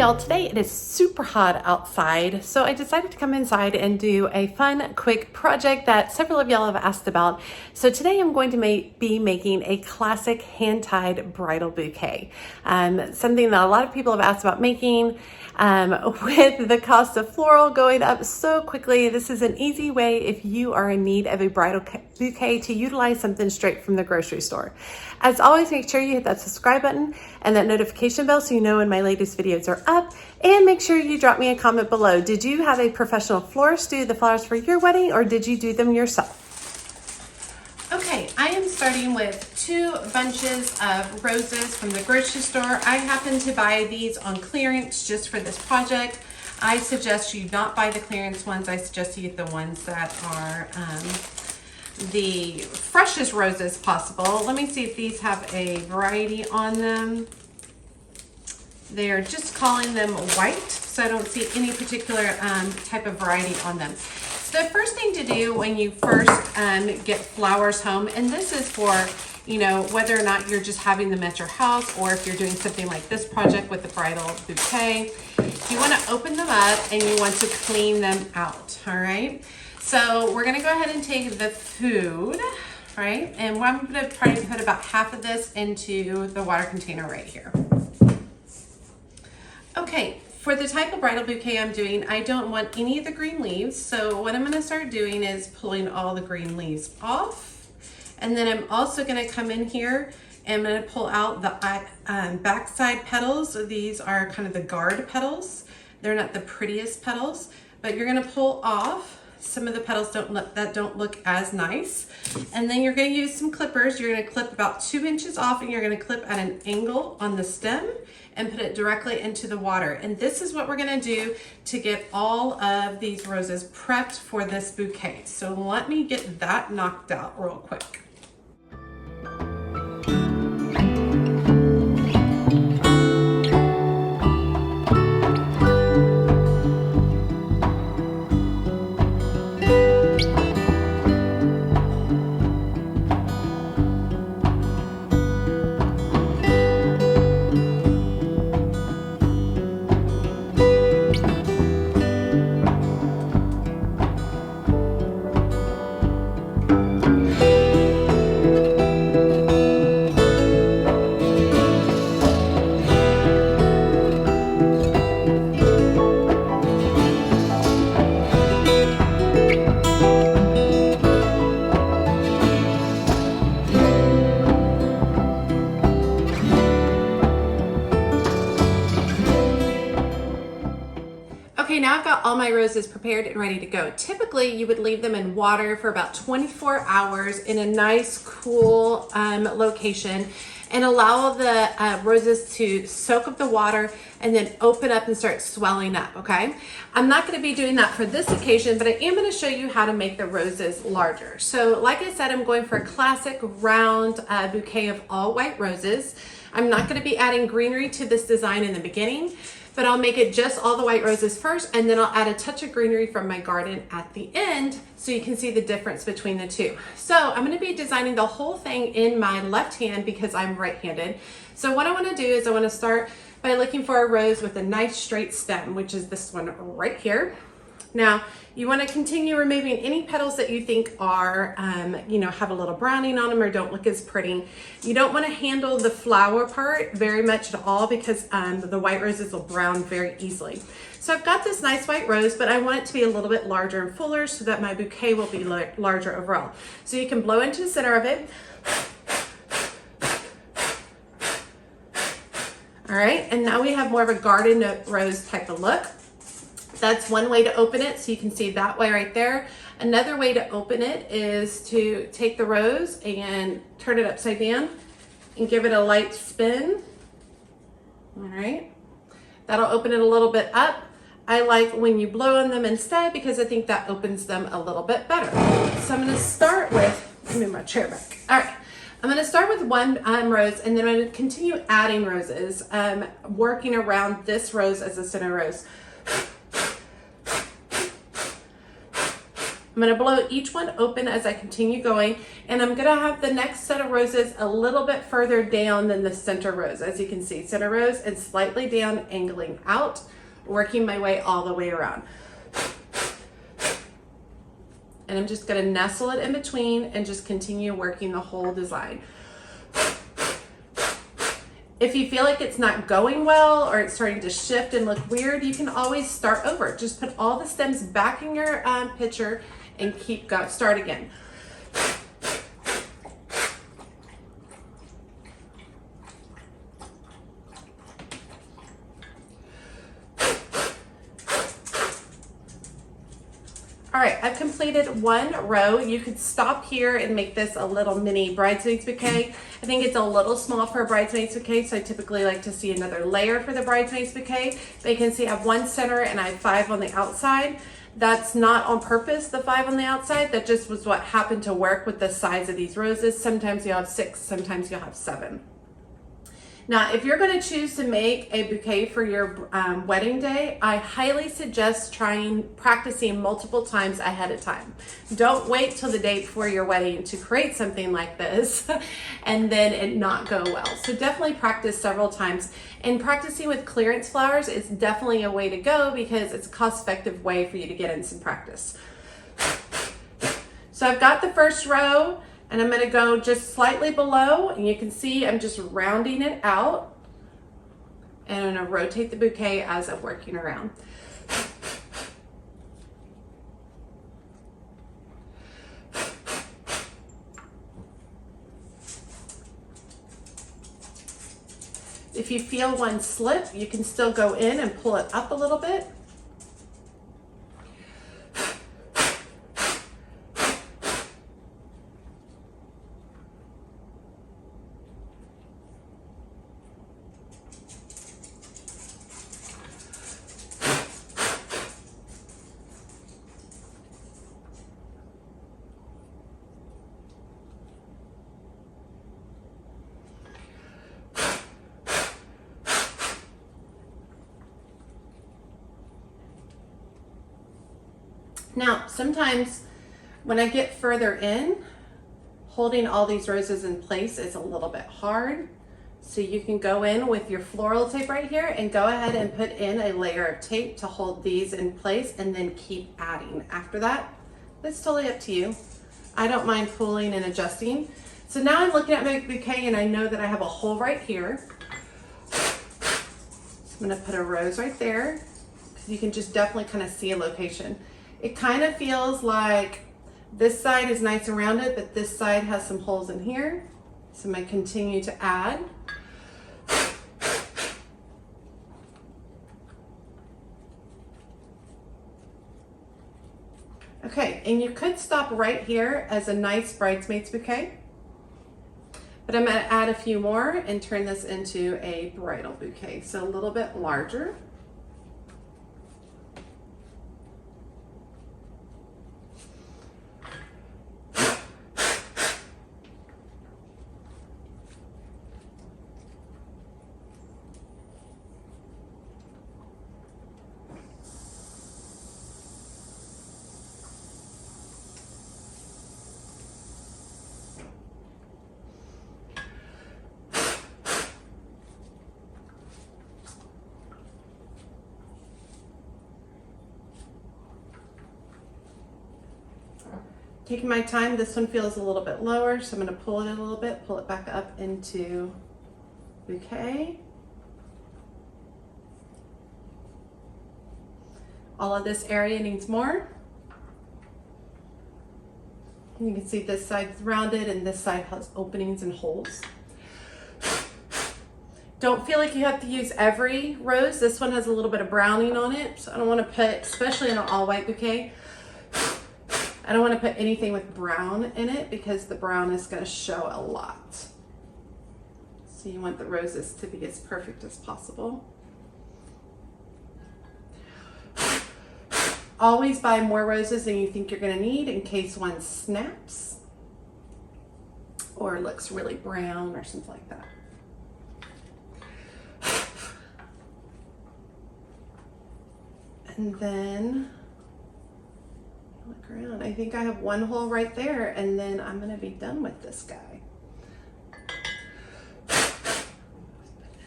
y'all, today it is super hot outside, so I decided to come inside and do a fun, quick project that several of y'all have asked about. So today I'm going to be making a classic hand-tied bridal bouquet. Something that a lot of people have asked about making. With the cost of floral going up so quickly, this is an easy way if you are in need of a bridal bouquet to utilize something straight from the grocery store. As always, make sure you hit that subscribe button and that notification bell so you know when my latest videos are up, and make sure you drop me a comment below. Did you have a professional florist do the flowers for your wedding, or did you do them yourself? Okay, I am starting with 2 bunches of roses from the grocery store. I happen to buy these on clearance just for this project. I suggest you not buy the clearance ones. I suggest you get the ones that are the freshest roses possible. Let me see if these have a variety on them. They are just calling them white, so I don't see any particular type of variety on them. The first thing to do when you first get flowers home, and this is for, you know, whether or not you're just having them at your house or if you're doing something like this project with the bridal bouquet, you want to open them up and you want to clean them out, all right? So we're going to go ahead and take the food, right? And I'm going to try to put about half of this into the water container right here. Okay. For the type of bridal bouquet I'm doing, I don't want any of the green leaves. So what I'm going to start doing is pulling all the green leaves off. And then I'm also going to come in here and I'm going to pull out the backside petals. These are kind of the guard petals. They're not the prettiest petals, but you're going to pull off some of the petals that don't look as nice. And then you're going to use some clippers. You're going to clip about 2 inches off, and you're going to clip at an angle on the stem and put it directly into the water. And this is what we're going to do to get all of these roses prepped for this bouquet. So let me get that knocked out real quick. Okay, now I've got all my roses prepared and ready to go. Typically, you would leave them in water for about 24 hours in a nice, cool location and allow the roses to soak up the water and then open up and start swelling up, okay? I'm not gonna be doing that for this occasion, but I am gonna show you how to make the roses larger. So like I said, I'm going for a classic round bouquet of all white roses. I'm not gonna be adding greenery to this design in the beginning, but I'll make it just all the white roses first, and then I'll add a touch of greenery from my garden at the end so you can see the difference between the two. So I'm gonna be designing the whole thing in my left hand because I'm right-handed. So what I wanna do is I wanna start by looking for a rose with a nice straight stem, which is this one right here. Now, you want to continue removing any petals that you think are, you know, have a little browning on them or don't look as pretty. You don't want to handle the flower part very much at all because the white roses will brown very easily. So I've got this nice white rose, but I want it to be a little bit larger and fuller so that my bouquet will be larger overall. So you can blow into the center of it. All right, and now we have more of a garden rose type of look. That's one way to open it, so you can see that way right there. Another way to open it is to take the rose and turn it upside down and give it a light spin. All right, that'll open it a little bit up. I like when you blow on them instead because I think that opens them a little bit better. So I'm gonna start with, let me move my chair back. All right, I'm gonna start with one rose, and then I'm gonna continue adding roses, working around this rose as a center rose. I'm going to blow each one open as I continue going, and I'm going to have the next set of roses a little bit further down than the center rose. As you can see, center rose and slightly down, angling out, working my way all the way around. And I'm just going to nestle it in between and just continue working the whole design. If you feel like it's not going well or it's starting to shift and look weird, you can always start over. Just put all the stems back in your picture and start again. All right, I've completed one row. You could stop here and make this a little mini bridesmaid's bouquet. I think it's a little small for a bridesmaid's bouquet, so I typically like to see another layer for the bridesmaid's bouquet. But you can see I have one center and I have 5 on the outside. That's not on purpose, the 5 on the outside. That just was what happened to work with the size of these roses. Sometimes you'll have 6, sometimes you'll have 7. Now, if you're going to choose to make a bouquet for your wedding day, I highly suggest practicing multiple times ahead of time. Don't wait till the day before your wedding to create something like this and then it not go well. So definitely practice several times. And practicing with clearance flowers is definitely a way to go because it's a cost-effective way for you to get in some practice. So I've got the first row. And I'm going to go just slightly below, and you can see I'm just rounding it out. And I'm going to rotate the bouquet as I'm working around. If you feel one slip, you can still go in and pull it up a little bit. Now, sometimes when I get further in, holding all these roses in place is a little bit hard. So you can go in with your floral tape right here and go ahead and put in a layer of tape to hold these in place and then keep adding after that. That's totally up to you. I don't mind pulling and adjusting. So now I'm looking at my bouquet and I know that I have a hole right here. So I'm gonna put a rose right there because you can just definitely kind of see a location. It kind of feels like this side is nice and rounded, but this side has some holes in here. So I'm going to continue to add. Okay, and you could stop right here as a nice bridesmaid's bouquet, but I'm going to add a few more and turn this into a bridal bouquet, so a little bit larger. Taking my time, this one feels a little bit lower, so I'm going to pull it a little bit, pull it back up into bouquet. All of this area needs more. And you can see this side's rounded and this side has openings and holes. Don't feel like you have to use every rose. This one has a little bit of browning on it, so I don't want to put, especially in an all white bouquet, I don't want to put anything with brown in it because the brown is going to show a lot. So you want the roses to be as perfect as possible. Always buy more roses than you think you're going to need in case one snaps or looks really brown or something like that. And then look around. I think I have one hole right there, and then I'm gonna be done with this guy.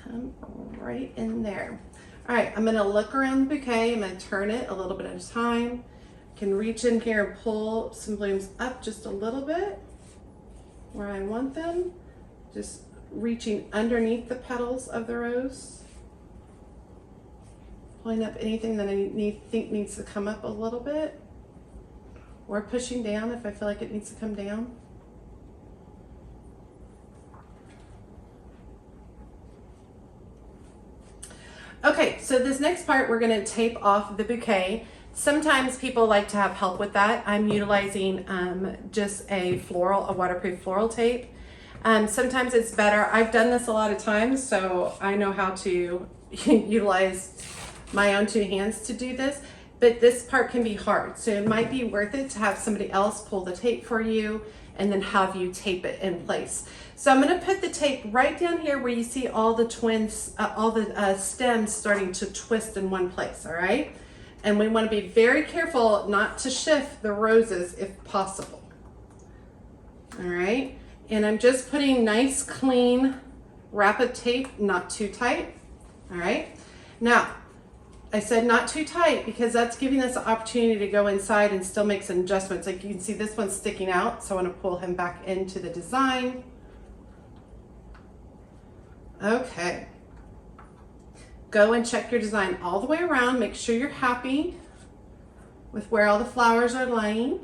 Put him right in there. All right, I'm gonna look around the bouquet. I'm gonna turn it a little bit at a time. Can reach in here and pull some blooms up just a little bit where I want them. Just reaching underneath the petals of the rose. Pulling up anything that I think needs to come up a little bit. Or pushing down if I feel like it needs to come down. Okay, so this next part we're gonna tape off the bouquet. Sometimes people like to have help with that. I'm utilizing just a waterproof floral tape. Sometimes it's better. I've done this a lot of times, so I know how to utilize my own two hands to do this, but this part can be hard. So it might be worth it to have somebody else pull the tape for you and then have you tape it in place. So I'm gonna put the tape right down here where you see all the stems starting to twist in one place, all right? And we wanna be very careful not to shift the roses if possible. All right, and I'm just putting nice, clean, wrap-up tape, not too tight, all right? Now, I said not too tight because that's giving us the opportunity to go inside and still make some adjustments. Like you can see this one's sticking out, so I wanna pull him back into the design. Okay. Go and check your design all the way around. Make sure you're happy with where all the flowers are laying.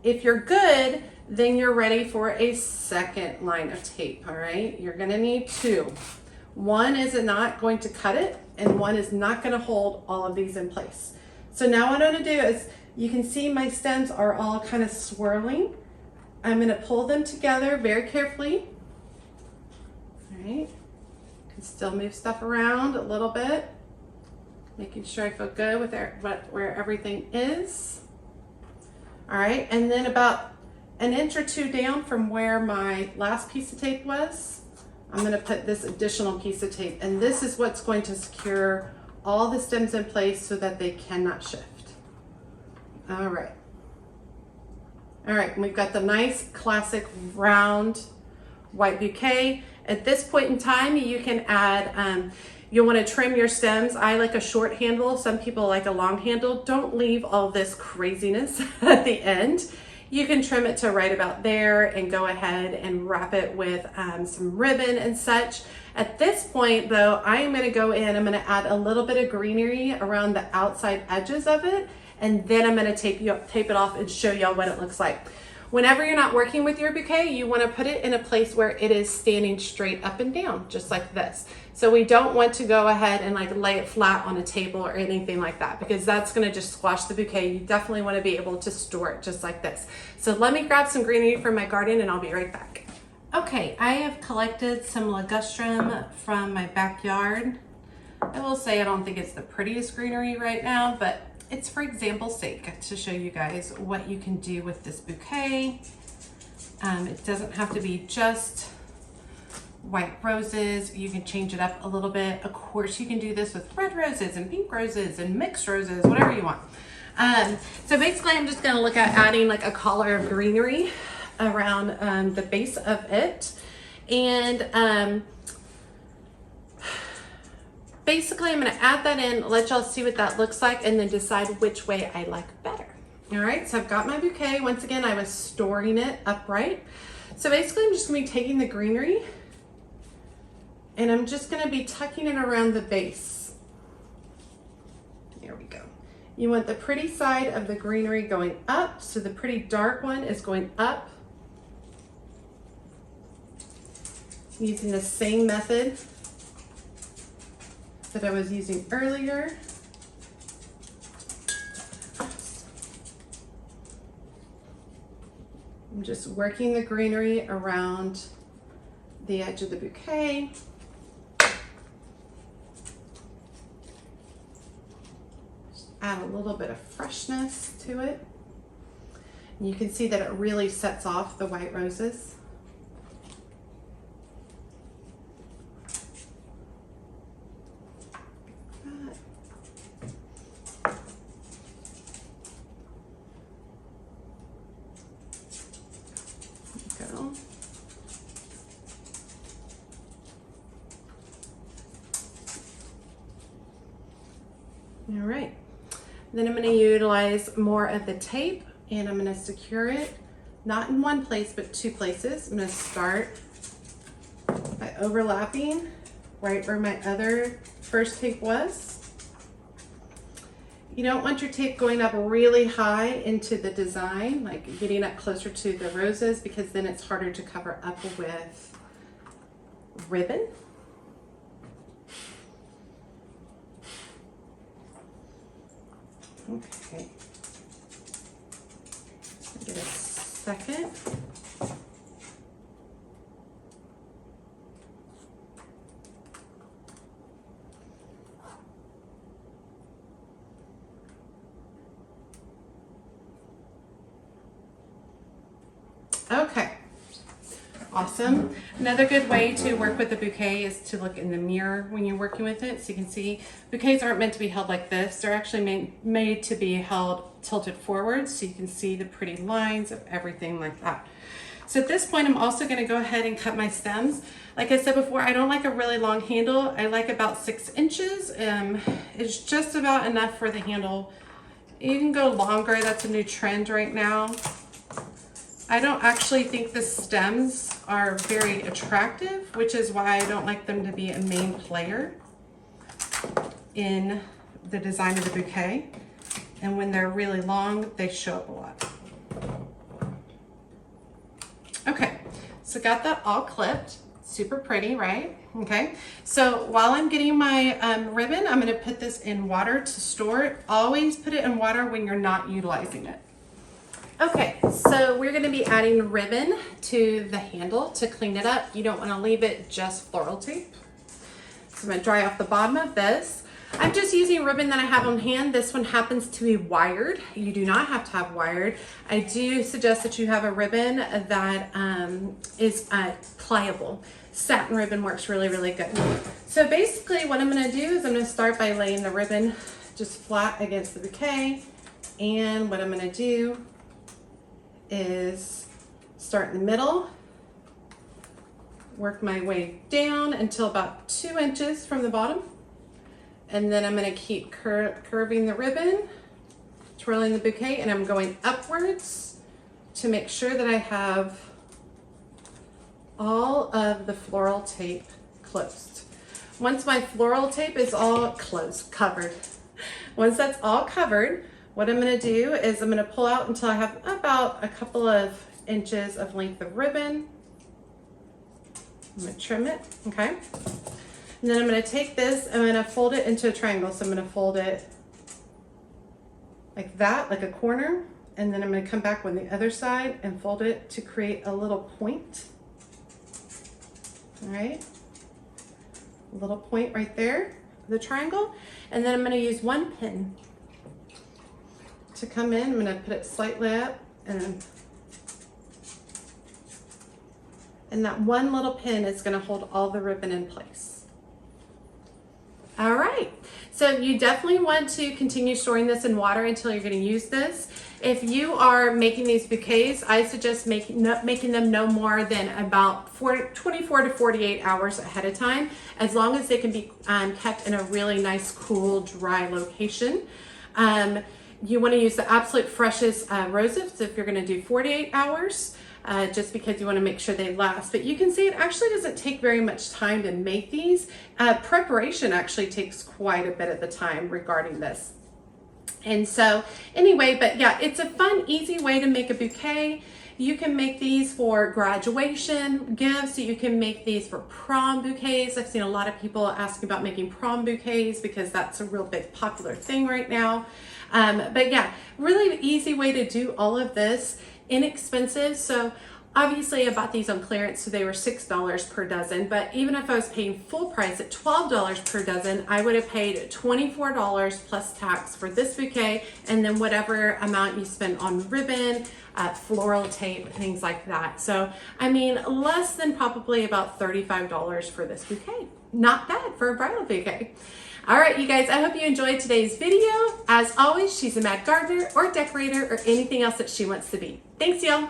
If you're good, then you're ready for a second line of tape, all right? You're gonna need two. One is not going to cut it, and one is not gonna hold all of these in place. So now what I'm gonna do is, you can see my stems are all kind of swirling. I'm gonna pull them together very carefully, all right? Can still move stuff around a little bit, making sure I feel good with where everything is. All right, and then about an inch or two down from where my last piece of tape was, I'm gonna put this additional piece of tape, and this is what's going to secure all the stems in place so that they cannot shift. All right. All right, we've got the nice classic round white bouquet. At this point in time, you can add, you'll want to trim your stems. I like a short handle. Some people like a long handle. Don't leave all this craziness at the end. You can trim it to right about there and go ahead and wrap it with some ribbon and such. At this point though, I am going to go in, I'm going to add a little bit of greenery around the outside edges of it, and then I'm going to tape it off and show y'all what it looks like. Whenever you're not working with your bouquet, you want to put it in a place where it is standing straight up and down, just like this. So we don't want to go ahead and like lay it flat on a table or anything like that, because that's going to just squash the bouquet. You definitely want to be able to store it just like this. So let me grab some greenery from my garden and I'll be right back. Okay, I have collected some ligustrum from my backyard. I will say I don't think it's the prettiest greenery right now, but it's for example's sake to show you guys what you can do with this bouquet. It doesn't have to be just white roses. You can change it up a little bit. Of course, you can do this with red roses and pink roses and mixed roses, whatever you want. So basically, I'm just gonna look at adding like a collar of greenery around the base of it. And basically, I'm gonna add that in, let y'all see what that looks like, and then decide which way I like better. All right, so I've got my bouquet. Once again, I was storing it upright. So basically, I'm just gonna be taking the greenery and I'm just gonna be tucking it around the base. There we go. You want the pretty side of the greenery going up, so the pretty dark one is going up. Using the same method that I was using earlier. I'm just working the greenery around the edge of the bouquet. Just add a little bit of freshness to it. And you can see that it really sets off the white roses. All right. Then I'm going to utilize more of the tape and I'm going to secure it, not in one place, but two places. I'm going to start by overlapping right where my other first tape was. You don't want your tape going up really high into the design, like getting up closer to the roses, because then it's harder to cover up with ribbon. Okay. Give it a second. Okay, awesome. Another good way to work with the bouquet is to look in the mirror when you're working with it. So you can see bouquets aren't meant to be held like this. They're actually made to be held tilted forwards, so you can see the pretty lines of everything like that. So at this point, I'm also going to go ahead and cut my stems. Like I said before, I don't like a really long handle. I like about 6 inches. It's just about enough for the handle. You can go longer. That's a new trend right now. I don't actually think the stems are very attractive, which is why I don't like them to be a main player in the design of the bouquet. And when they're really long, they show up a lot. Okay, so got that all clipped. Super pretty, right? Okay, so while I'm getting my ribbon, I'm gonna put this in water to store it. Always put it in water when you're not utilizing it. Okay, so we're going to be adding ribbon to the handle to clean it up. You don't want to leave it just floral tape. So I'm going to dry off the bottom of this. I'm just using ribbon that I have on hand. This one happens to be wired. You do not have to have wired. I do suggest that you have a ribbon that is pliable. Satin ribbon works really, really good. So basically what I'm going to do is I'm going to start by laying the ribbon just flat against the bouquet. And what I'm going to do is start in the middle, work my way down until about 2 inches from the bottom, and then I'm going to keep curving the ribbon, twirling the bouquet, and I'm going upwards to make sure that I have all of the floral tape closed. Once my floral tape is all covered, once that's all covered, what I'm going to do is I'm going to pull out until I have about a couple of inches of length of ribbon. I'm going to trim it, okay? And then I'm going to take this, I'm going to fold it into a triangle. So I'm going to fold it like that, like a corner. And then I'm going to come back on the other side and fold it to create a little point. All right? A little point right there, the triangle. And then I'm going to use one pin to come in. I'm going to put it slightly up, and that one little pin is going to hold all the ribbon in place. All right, so you definitely want to continue storing this in water until you're going to use this. If you are making these bouquets, I suggest making them no more than about 24 to 48 hours ahead of time, as long as they can be kept in a really nice, cool, dry location. You want to use the absolute freshest roses if you're going to do 48 hours, just because you want to make sure they last. But you can see it actually doesn't take very much time to make these. Preparation actually takes quite a bit of the time regarding this. And so anyway, but yeah, it's a fun, easy way to make a bouquet. You can make these for graduation gifts. You can make these for prom bouquets. I've seen a lot of people asking about making prom bouquets because that's a real big popular thing right now. But yeah, really easy way to do all of this, inexpensive. So obviously I bought these on clearance, so they were $6 per dozen, but even if I was paying full price at $12 per dozen, I would have paid $24 plus tax for this bouquet, and then whatever amount you spend on ribbon, floral tape, things like that. So, I mean, less than probably about $35 for this bouquet. Not bad for a bridal bouquet. All right, you guys, I hope you enjoyed today's video. As always, she's a mad gardener or decorator or anything else that she wants to be. Thanks, y'all.